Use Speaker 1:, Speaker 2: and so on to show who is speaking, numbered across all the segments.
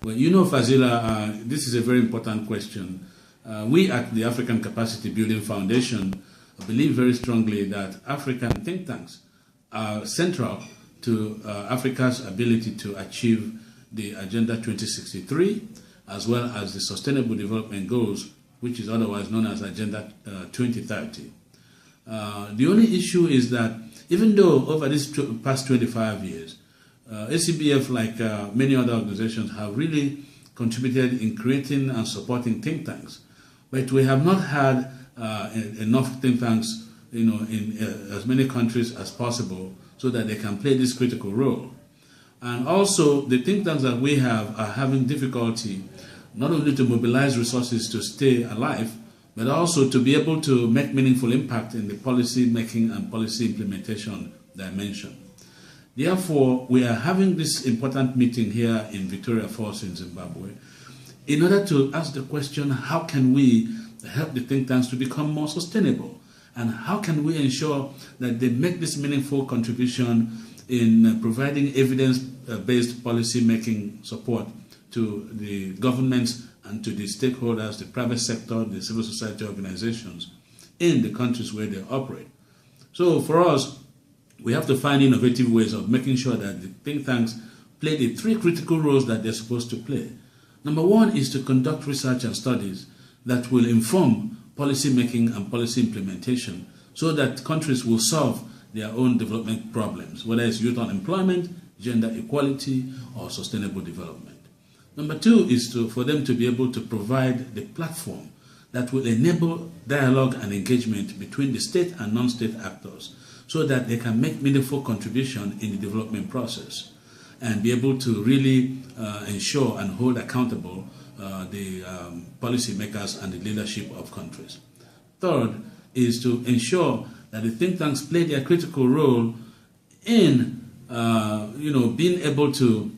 Speaker 1: Well, you know, Fazila, this is a very important question. We at the African Capacity Building Foundation believe very strongly that African think tanks are central to Africa's ability to achieve the Agenda 2063, as well as the Sustainable Development Goals, which is otherwise known as Agenda 2030. The only issue is that even though over these past 25 years, ACBF, like many other organizations, have really contributed in creating and supporting think tanks, but we have not had enough think tanks, in as many countries as possible, so that they can play this critical role. And also, the think tanks that we have are having difficulty not only to mobilize resources to stay alive, but also to be able to make meaningful impact in the policy making and policy implementation dimension. Therefore, we are having this important meeting here in Victoria Falls in Zimbabwe in order to ask the question, how can we help the think tanks to become more sustainable? And how can we ensure that they make this meaningful contribution in providing evidence-based policy making support to the governments and to the stakeholders, the private sector, the civil society organizations in the countries where they operate? So for us, we have to find innovative ways of making sure that the think tanks play the three critical roles that they're supposed to play. Number one is to conduct research and studies that will inform policy making and policy implementation so that countries will solve their own development problems, whether it's youth unemployment, gender equality, or sustainable development. Number two is for them to be able to provide the platform that will enable dialogue and engagement between the state and non-state actors so that they can make meaningful contribution in the development process and be able to really ensure and hold accountable the policymakers and the leadership of countries. Third is to ensure that the think tanks play their critical role in being able to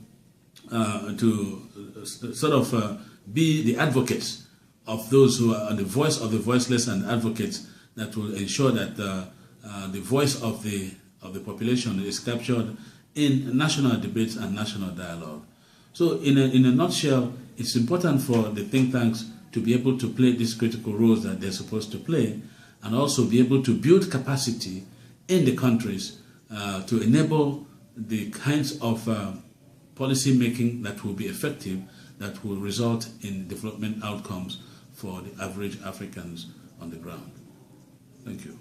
Speaker 1: be the advocates of those who are the voice of the voiceless and advocates that will ensure that the voice of the population is captured in national debates and national dialogue. So in a nutshell, it's important for the think tanks to be able to play these critical roles that they're supposed to play, and also be able to build capacity in the countries to enable the kinds of policy making that will be effective, that will result in development outcomes for the average Africans on the ground. Thank you.